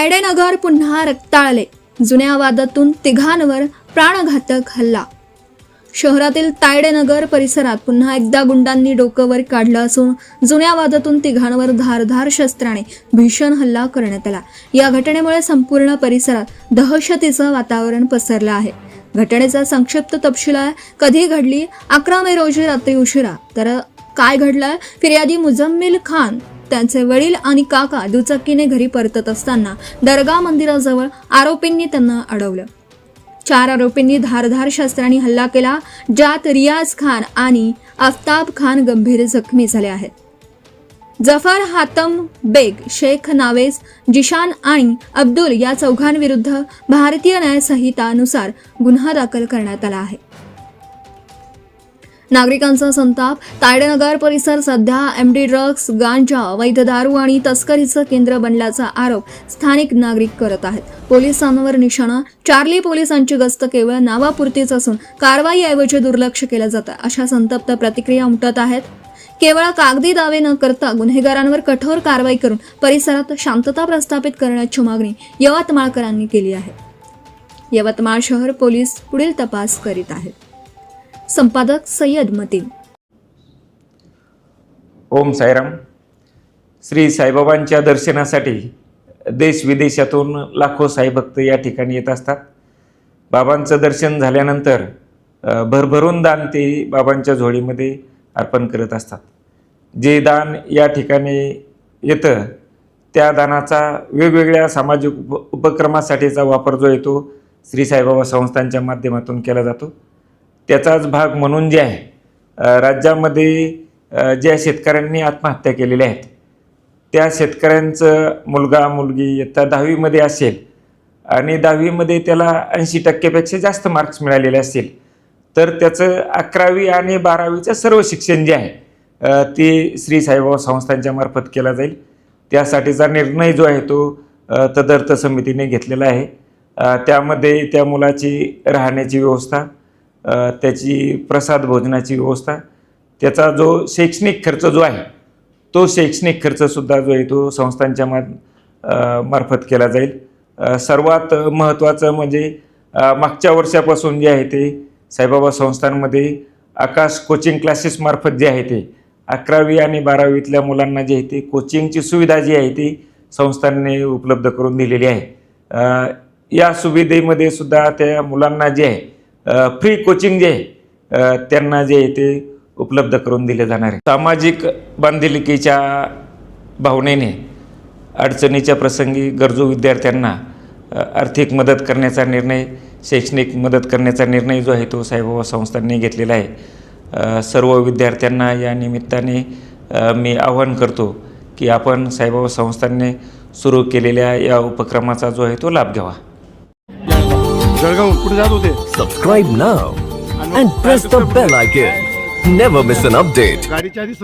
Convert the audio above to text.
तायडेनगर पुन्हा रक्ताळले. जुन्या वादातून तिघांवर प्राणघातक हल्ला. शहरातील तायडेनगर परिसरात पुन्हा एकदा गुंडांनी डोकं वर काढलं असून जुन्या वादातून तिघांवर धारधार शस्त्राने भीषण हल्ला करण्यात आला. या घटनेमुळे संपूर्ण परिसरात दहशतीचं वातावरण पसरलं आहे. घटनेचा संक्षिप्त तपशील आहे. कधी घडली? 11 मे रोजी रात्री उशिरा. तर काय घडलं? फिर्यादी मुजम्मिल खान, त्यांचे वडील आणि काका दुचाकीने घरी परतत असताना दर्गा मंदिराजवळ आरोपींनी त्यांना अडवलं. 4 आरोपींनी धारधार शस्त्रांनी हल्ला केला, ज्यात रियाज खान आणि आफ्ताब खान गंभीर जखमी झाले आहेत. जफर हातम बेग, शेख नावेज, जिशान आणि अब्दुल या चौघांविरुद्ध भारतीय न्याय संहितानुसार गुन्हा दाखल करण्यात आला आहे. नागरिकांचा संताप. तायडेनगर परिसर सध्या एमडी ड्रग्ज, गांजा, अवैध दारू आणि तस्करीचं केंद्र बनल्याचा आरोप स्थानिक नागरिक करत आहेत. पोलिसांवर निशाणा. चार्ली पोलिसांची गस्त केवळ नावापुरतीच असून कारवाईऐवजी दुर्लक्ष केलं जातं, अशा संतप्त प्रतिक्रिया उमटत आहेत. केवळ कागदी दावे न करता गुन्हेगारांवर कठोर कारवाई करून परिसरात शांतता प्रस्थापित करण्याची मागणी यवतमाळकरांनी केली आहे. यवतमाळ शहर पोलीस पुढील तपास करीत आहेत. संपादक सय्यद मतीन. ओम साईराम. श्री साईबाबांच्या दर्शनासाठी देश विदेशातून लाखो साईभक्त या ठिकाणी येत असतात. बाबांचं दर्शन झाल्यानंतर भरभरून दान ते बाबांच्या झोळीमध्ये अर्पण करत असतात. जे दान या ठिकाणी येतं त्या दानाचा वेगवेगळ्या सामाजिक उपक्रमासाठीचा वापर जो आहे तो श्री साईबाबा संस्थांच्या माध्यमातून केला जातो. त्याचाच भाग म्हणून जे आहे राज्यामध्ये ज्या शेतकऱ्यांनी आत्महत्या केलेल्या आहेत त्या शेतकऱ्यांचं मुलगा मुलगी इयत्ता 10वीमध्ये असेल आणि 10वीमध्ये त्याला 80% जास्त मार्क्स मिळालेले असतील तर त्याचं 11वी आणि 12वीचं सर्व शिक्षण जे आहे ते श्री साईबाबा संस्थांच्या मार्फत केला जाईल. त्यासाठीचा निर्णय जो आहे तो तदर्थ समितीने घेतलेला आहे. त्यामध्ये त्या मुलाची राहण्याची व्यवस्था, त्याची प्रसाद भोजनाची व्यवस्था, त्याचा जो शैक्षणिक खर्च जो आहे तो शैक्षणिक खर्चसुद्धा जो आहे तो संस्थांच्या मार्फत केला जाईल. सर्वात महत्त्वाचं म्हणजे मागच्या वर्षापासून जे आहे ते साईबाबा संस्थांमध्ये आकाश कोचिंग क्लासेसमार्फत जे आहे ते 11वी आणि 12वीतल्या मुलांना जे आहे ते कोचिंगची सुविधा जी आहे ती संस्थांनी उपलब्ध करून दिलेली आहे. या सुविधेमध्ये सुद्धा त्या मुलांना जे आहे फ्री कोचिंग जे आहे त्यांना जे आहे ते उपलब्ध करून दिले जाणार आहे. सामाजिक बांधिलकीच्या भावनेने अडचणीच्या प्रसंगी गरजू विद्यार्थ्यांना आर्थिक मदत करण्याचा निर्णय, शैक्षणिक मदत करण्याचा निर्णय जो आहे तो साईबाबा संस्थांनी घेतलेला आहे. सर्व विद्यार्थ्यांना या निमित्ताने मी आवाहन करतो की आपण साईबाबा संस्थांनी सुरू केलेल्या या उपक्रमाचा जो आहे तो लाभ घ्यावा. Subscribe now and press the bell icon. Never miss an update.